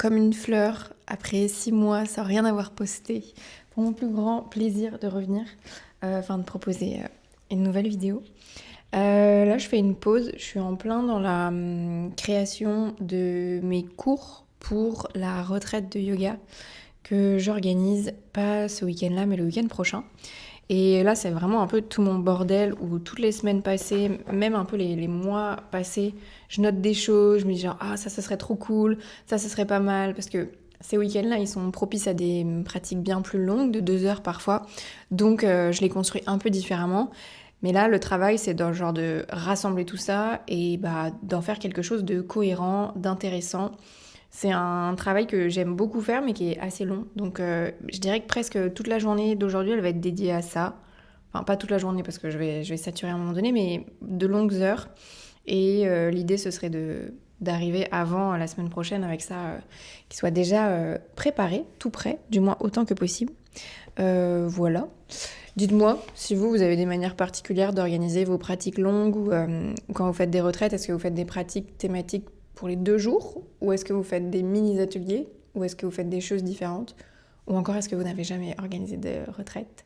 comme une fleur après 6 mois sans rien avoir posté. Pour mon plus grand plaisir de revenir, de proposer une nouvelle vidéo. Là, je fais une pause. Je suis en plein dans la création de mes cours pour la retraite de yoga que j'organise, pas ce week-end-là, mais le week-end prochain. Et là, c'est vraiment un peu tout mon bordel où toutes les semaines passées, même un peu les mois passés, je note des choses, je me dis genre, ah, ça serait trop cool, ça serait pas mal, parce que ces week-ends-là, ils sont propices à des pratiques bien plus longues, de 2 heures parfois, donc je les construis un peu différemment. Mais là, le travail, c'est dans le genre de rassembler tout ça et d'en faire quelque chose de cohérent, d'intéressant. C'est un travail que j'aime beaucoup faire, mais qui est assez long. Donc, je dirais que presque toute la journée d'aujourd'hui, elle va être dédiée à ça. Enfin, pas toute la journée, parce que je vais saturer à un moment donné, mais de longues heures. Et l'idée, ce serait d'arriver avant la semaine prochaine avec ça, qui soit déjà préparé, tout prêt, du moins autant que possible. Voilà. Dites-moi si vous avez des manières particulières d'organiser vos pratiques longues ou quand vous faites des retraites, est-ce que vous faites des pratiques thématiques pour les 2 jours ou est-ce que vous faites des mini-ateliers ou est-ce que vous faites des choses différentes ou encore est-ce que vous n'avez jamais organisé de retraite?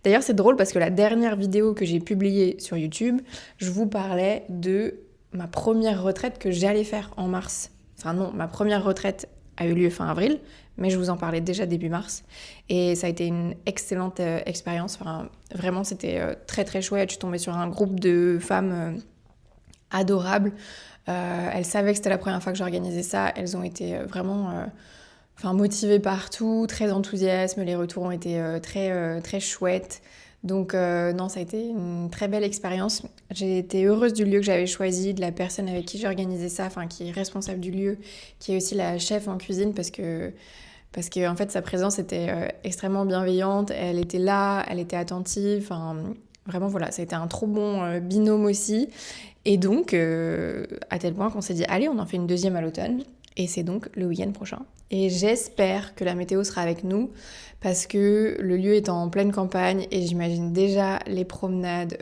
D'ailleurs, c'est drôle parce que la dernière vidéo que j'ai publiée sur YouTube, je vous parlais de ma première retraite que j'allais faire en mars. Enfin non, ma première retraite a eu lieu fin avril, mais je vous en parlais déjà début mars. Et ça a été une excellente expérience. Enfin, vraiment, c'était très très chouette. Je suis tombée sur un groupe de femmes adorables. Elles savaient que c'était la première fois que j'organisais ça. Elles ont été vraiment motivées partout, très enthousiastes. Les retours ont été très chouettes. Donc non, ça a été une très belle expérience. J'ai été heureuse du lieu que j'avais choisi, de la personne avec qui j'ai organisé ça, qui est responsable du lieu, qui est aussi la chef en cuisine parce que en fait sa présence était extrêmement bienveillante. Elle était là, elle était attentive. Vraiment voilà, ça a été un trop bon binôme aussi. Et donc à tel point qu'on s'est dit allez, on en fait une deuxième à l'automne. Et c'est donc le week-end prochain. Et j'espère que la météo sera avec nous parce que le lieu est en pleine campagne et j'imagine déjà les promenades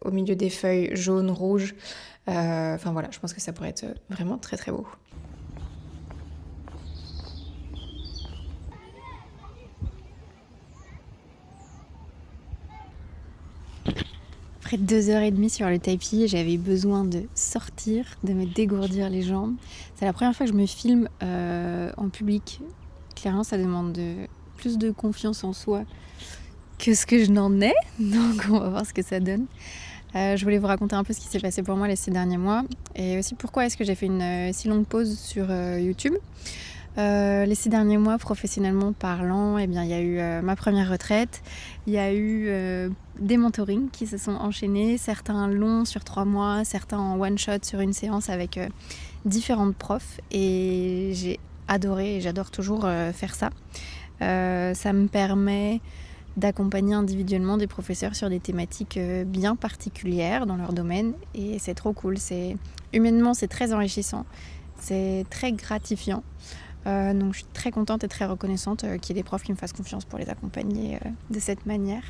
au milieu des feuilles jaunes, rouges. Voilà, je pense que ça pourrait être vraiment très très beau. Après 2h30 sur le tapis, j'avais besoin de sortir, de me dégourdir les jambes. C'est la première fois que je me filme en public. Clairement, ça demande plus de confiance en soi que ce que je n'en ai. Donc, on va voir ce que ça donne. Je voulais vous raconter un peu ce qui s'est passé pour moi les 6 derniers mois. Et aussi pourquoi est-ce que j'ai fait une si longue pause sur YouTube. Les 6 derniers mois, professionnellement parlant, il y a eu ma première retraite, il y a eu des mentorings qui se sont enchaînés, certains longs sur 3 mois, certains en one-shot sur une séance avec différentes profs et j'ai adoré et j'adore toujours faire ça. Ça me permet d'accompagner individuellement des professeurs sur des thématiques bien particulières dans leur domaine et c'est trop cool. Humainement, c'est très enrichissant, c'est très gratifiant. Donc je suis très contente et très reconnaissante qu'il y ait des profs qui me fassent confiance pour les accompagner de cette manière.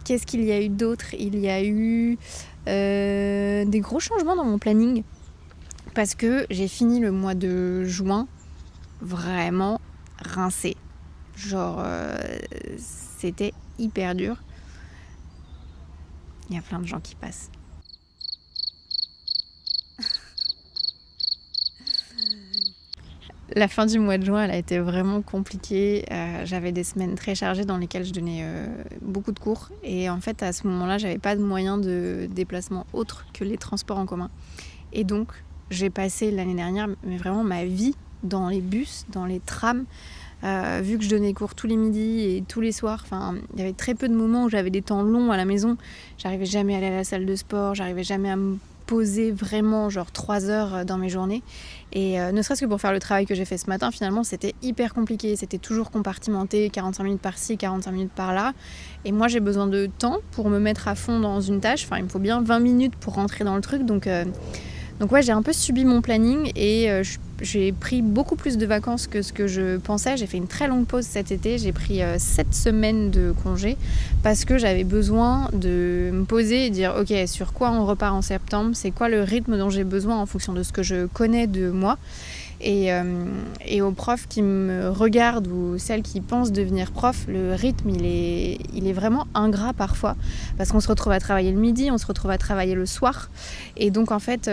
Qu'est-ce qu'il y a eu d'autre ? Il y a eu des gros changements dans mon planning parce que j'ai fini le mois de juin vraiment rincée. C'était hyper dur. Il y a plein de gens qui passent. La fin du mois de juin, elle a été vraiment compliquée. J'avais des semaines très chargées dans lesquelles je donnais beaucoup de cours. Et en fait, à ce moment-là, j'avais pas de moyens de déplacement autres que les transports en commun. Et donc, j'ai passé l'année dernière, mais vraiment ma vie dans les bus, dans les trams. Vu que je donnais cours tous les midis et tous les soirs, il y avait très peu de moments où j'avais des temps longs à la maison. J'arrivais jamais à aller à la salle de sport, j'arrivais jamais à me poser vraiment 3 heures dans mes journées et ne serait-ce que pour faire le travail que j'ai fait ce matin, finalement c'était hyper compliqué, c'était toujours compartimenté, 45 minutes par-ci, 45 minutes par-là et moi j'ai besoin de temps pour me mettre à fond dans une tâche, il me faut bien 20 minutes pour rentrer dans le truc donc ouais, j'ai un peu subi mon planning et j'ai pris beaucoup plus de vacances que ce que je pensais. J'ai fait une très longue pause cet été. J'ai pris 7 semaines de congé parce que j'avais besoin de me poser et dire ok, sur quoi on repart en septembre ? C'est quoi le rythme dont j'ai besoin en fonction de ce que je connais de moi ? Et aux profs qui me regardent ou celles qui pensent devenir prof, le rythme, il est vraiment ingrat parfois. Parce qu'on se retrouve à travailler le midi, on se retrouve à travailler le soir. Et donc, en fait,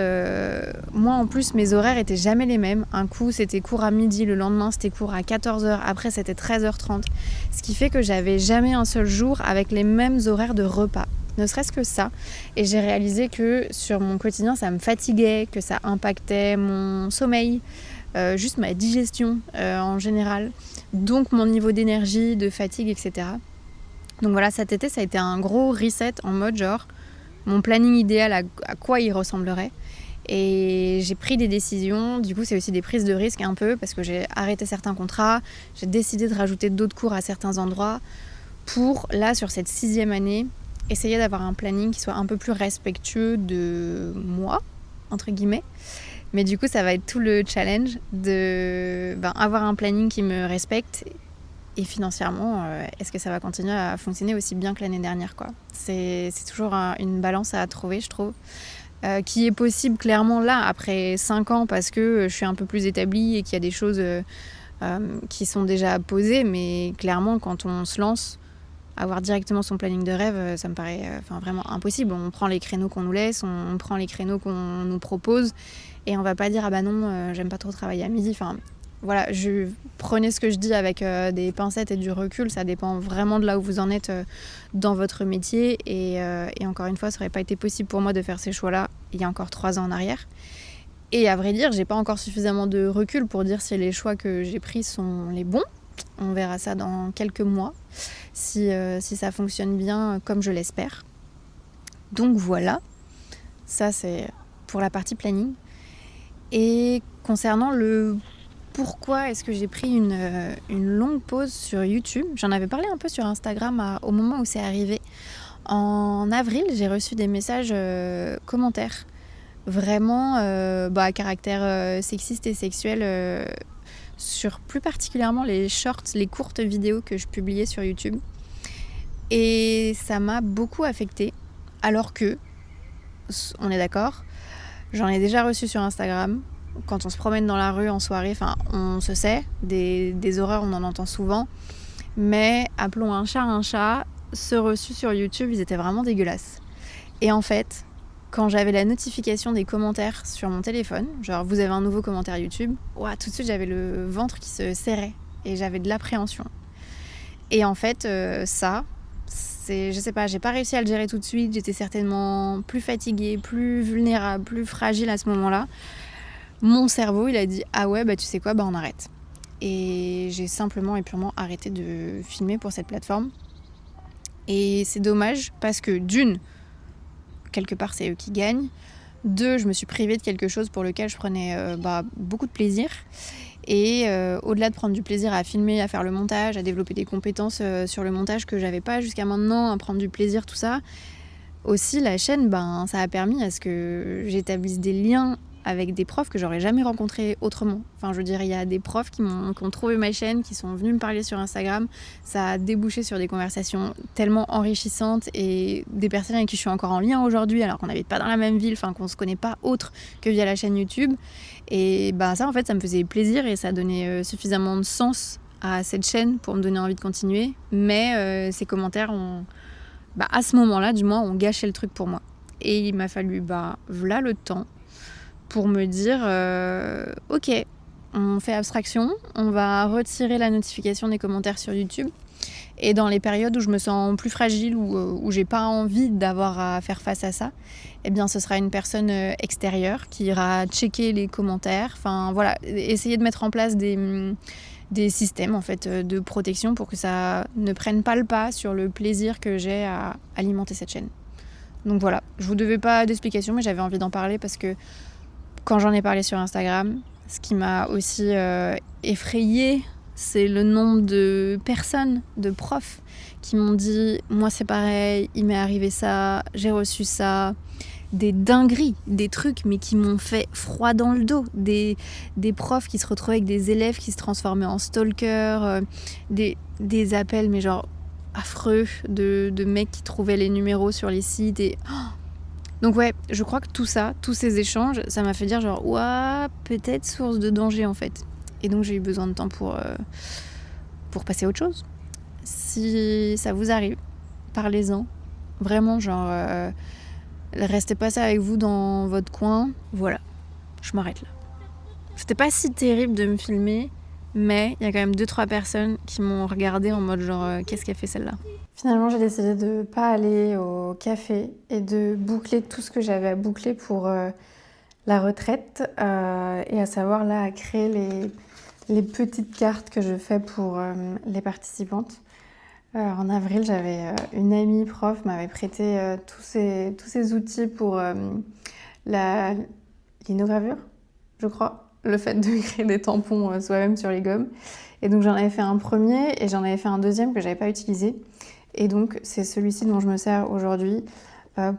moi, en plus, mes horaires étaient jamais les mêmes. Un coup, c'était cours à midi, le lendemain, c'était cours à 14h, après, c'était 13h30. Ce qui fait que j'avais jamais un seul jour avec les mêmes horaires de repas. Ne serait-ce que ça. Et j'ai réalisé que sur mon quotidien, ça me fatiguait, que ça impactait mon sommeil, juste ma digestion en général, donc mon niveau d'énergie, de fatigue, etc. Donc voilà, cet été, ça a été un gros reset en mode genre, mon planning idéal, à quoi il ressemblerait. Et j'ai pris des décisions, du coup c'est aussi des prises de risque un peu, parce que j'ai arrêté certains contrats, j'ai décidé de rajouter d'autres cours à certains endroits, pour là, sur cette 6e année, essayer d'avoir un planning qui soit un peu plus respectueux de moi, entre guillemets. Mais du coup, ça va être tout le challenge de avoir un planning qui me respecte. Et financièrement, est-ce que ça va continuer à fonctionner aussi bien que l'année dernière, quoi. C'est toujours une balance à trouver, je trouve, qui est possible clairement là, après 5 ans, parce que je suis un peu plus établie et qu'il y a des choses qui sont déjà posées. Mais clairement, quand on se lance, avoir directement son planning de rêve, ça me paraît vraiment impossible. On prend les créneaux qu'on nous laisse, on prend les créneaux qu'on nous propose, et on va pas dire « Ah bah non, j'aime pas trop travailler à midi ». Enfin, voilà, prenez ce que je dis avec des pincettes et du recul, ça dépend vraiment de là où vous en êtes dans votre métier. Et encore une fois, ça aurait pas été possible pour moi de faire ces choix-là il y a encore 3 ans en arrière. Et à vrai dire, j'ai pas encore suffisamment de recul pour dire si les choix que j'ai pris sont les bons. On verra ça dans quelques mois, si ça fonctionne bien comme je l'espère. Donc voilà, ça c'est pour la partie planning. Et concernant le pourquoi est-ce que j'ai pris une longue pause sur YouTube, j'en avais parlé un peu sur Instagram au moment où c'est arrivé. En avril, j'ai reçu des messages commentaires, vraiment à caractère sexiste et sexuel, sur plus particulièrement les shorts, les courtes vidéos que je publiais sur YouTube. Et ça m'a beaucoup affectée, alors que, on est d'accord, j'en ai déjà reçu sur Instagram. Quand on se promène dans la rue en soirée, on se sait, des horreurs, on en entend souvent. Mais appelons un chat, ceux reçus sur YouTube, ils étaient vraiment dégueulasses. Et en fait, quand j'avais la notification des commentaires sur mon téléphone, genre vous avez un nouveau commentaire YouTube, tout de suite j'avais le ventre qui se serrait et j'avais de l'appréhension. Et en fait, je sais pas, j'ai pas réussi à le gérer tout de suite, j'étais certainement plus fatiguée, plus vulnérable, plus fragile à ce moment-là. Mon cerveau, il a dit « Ah ouais, tu sais quoi, on arrête ». Et j'ai simplement et purement arrêté de filmer pour cette plateforme. Et c'est dommage parce que d'une, quelque part c'est eux qui gagnent. 2, je me suis privée de quelque chose pour lequel je prenais beaucoup de plaisir. Et au-delà de prendre du plaisir à filmer, à faire le montage, à développer des compétences sur le montage que j'avais pas jusqu'à maintenant, à prendre du plaisir, tout ça, aussi la chaîne, ça a permis à ce que j'établisse des liens avec des profs que j'aurais jamais rencontrés autrement. Enfin, je veux dire, il y a des profs qui ont trouvé ma chaîne, qui sont venus me parler sur Instagram. Ça a débouché sur des conversations tellement enrichissantes et des personnes avec qui je suis encore en lien aujourd'hui, alors qu'on n'habite pas dans la même ville, qu'on se connaît pas autre que via la chaîne YouTube. Et ça, en fait, ça me faisait plaisir et ça donnait suffisamment de sens à cette chaîne pour me donner envie de continuer. Mais ces commentaires à ce moment-là, du moins, ont gâché le truc pour moi. Et il m'a fallu, voilà le temps pour me dire ok, on fait abstraction, on va retirer la notification des commentaires sur YouTube. Et dans les périodes où je me sens plus fragile, où j'ai pas envie d'avoir à faire face à ça, ce sera une personne extérieure qui ira checker les commentaires. Enfin voilà, essayer de mettre en place des systèmes en fait de protection pour que ça ne prenne pas le pas sur le plaisir que j'ai à alimenter cette chaîne. Donc voilà, je vous devais pas d'explication, mais j'avais envie d'en parler parce que quand j'en ai parlé sur Instagram, ce qui m'a aussi effrayée, c'est le nombre de personnes, de profs qui m'ont dit « Moi c'est pareil, il m'est arrivé ça, j'ai reçu ça ». Des dingueries, des trucs mais qui m'ont fait froid dans le dos. Des profs qui se retrouvaient avec des élèves qui se transformaient en stalkers, des appels mais genre affreux de mecs qui trouvaient les numéros sur les sites. Et Donc ouais, je crois que tout ça, tous ces échanges, ça m'a fait dire genre, ouah, peut-être source de danger en fait. Et donc j'ai eu besoin de temps pour passer à autre chose. Si ça vous arrive, parlez-en. Vraiment, genre, restez pas ça avec vous dans votre coin. Voilà, je m'arrête là. C'était pas si terrible de me filmer, mais il y a quand même 2-3 personnes qui m'ont regardé en mode genre, qu'est-ce qu'elle fait celle-là? Finalement, j'ai décidé de pas aller au café et de boucler tout ce que j'avais à boucler pour la retraite, et à savoir là, à créer les petites cartes que je fais pour les participantes. En avril, j'avais une amie prof m'avait prêté tous ces outils pour l'inogravure, je crois. Le fait de créer des tampons soi-même sur les gommes. Et donc j'en avais fait un premier et j'en avais fait un deuxième que j'avais pas utilisé. Et donc c'est celui-ci dont je me sers aujourd'hui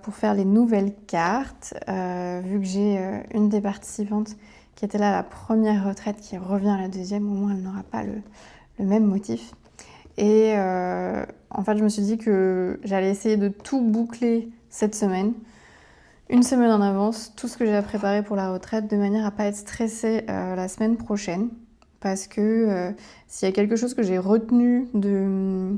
pour faire les nouvelles cartes. Vu que j'ai une des participantes qui était là à la première retraite qui revient à la deuxième, au moins elle n'aura pas le même motif. Et en fait, je me suis dit que j'allais essayer de tout boucler cette semaine. Une semaine en avance, tout ce que j'ai à préparer pour la retraite, de manière à pas être stressée la semaine prochaine. Parce que s'il y a quelque chose que j'ai retenu de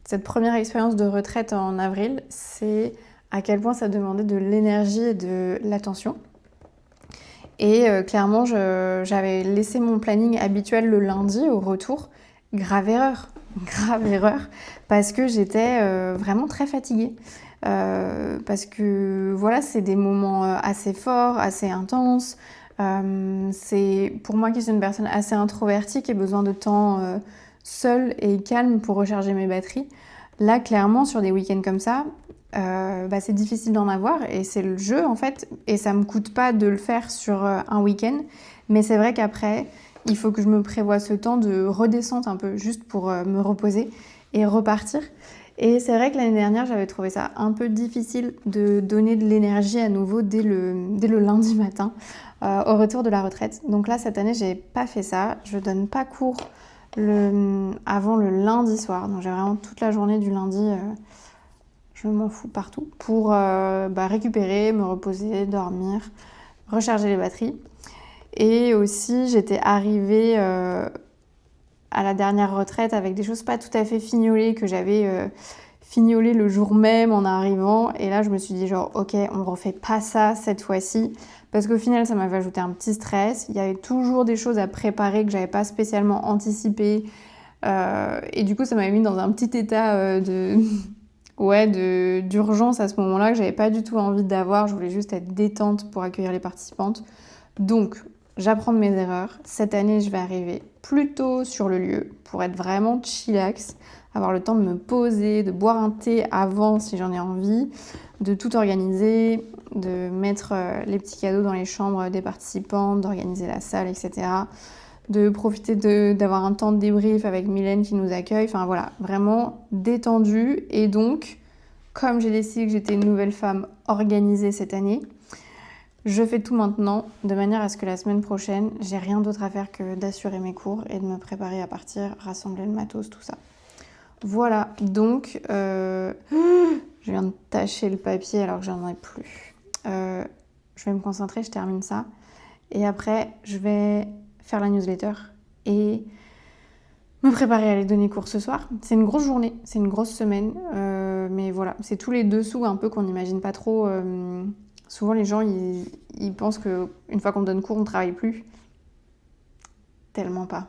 cette première expérience de retraite en avril, c'est à quel point ça demandait de l'énergie et de l'attention. Et clairement, j'avais laissé mon planning habituel le lundi au retour. Grave erreur, parce que j'étais vraiment très fatiguée. Parce que voilà, c'est des moments assez forts, assez intenses. C'est pour moi qui suis une personne assez introvertie, qui a besoin de temps seul et calme pour recharger mes batteries. Là, clairement, sur des week-ends comme ça, c'est difficile d'en avoir et c'est le jeu en fait. Et ça me coûte pas de le faire sur un week-end. Mais c'est vrai qu'après, il faut que je me prévoie ce temps de redescente un peu, juste pour me reposer et repartir. Et c'est vrai que l'année dernière, j'avais trouvé ça un peu difficile de donner de l'énergie à nouveau dès le lundi matin, au retour de la retraite. Donc là, cette année, j'ai pas fait ça. Je donne pas cours avant le lundi soir. Donc j'ai vraiment toute la journée du lundi, je m'en fous partout, pour récupérer, me reposer, dormir, recharger les batteries. Et aussi, j'étais arrivée à la dernière retraite avec des choses pas tout à fait fignolées que j'avais fignolées le jour même en arrivant. Et là, je me suis dit genre, ok, on refait pas ça cette fois-ci. Parce qu'au final, ça m'avait ajouté un petit stress. Il y avait toujours des choses à préparer que j'avais pas spécialement anticipées. Et du coup, ça m'avait mis dans un petit état d'urgence à ce moment-là que j'avais pas du tout envie d'avoir. Je voulais juste être détente pour accueillir les participantes. Donc, j'apprends de mes erreurs. Cette année, je vais arriver plus tôt sur le lieu pour être vraiment chillax, avoir le temps de me poser, de boire un thé avant si j'en ai envie, de tout organiser, de mettre les petits cadeaux dans les chambres des participants, d'organiser la salle, etc. De profiter d'avoir un temps de débrief avec Mylène qui nous accueille. Enfin voilà, vraiment détendu. Et donc, comme j'ai décidé que j'étais une nouvelle femme organisée cette année, je fais tout maintenant, de manière à ce que la semaine prochaine, j'ai rien d'autre à faire que d'assurer mes cours et de me préparer à partir, rassembler le matos, tout ça. Voilà, donc je viens de tâcher le papier alors que j'en ai plus. Je vais me concentrer, je termine ça. Et après, je vais faire la newsletter et me préparer à aller donner cours ce soir. C'est une grosse journée, c'est une grosse semaine. Mais voilà, c'est tous les dessous un peu qu'on n'imagine pas trop. Souvent, les gens, ils pensent qu'une fois qu'on donne cours, on ne travaille plus. Tellement pas.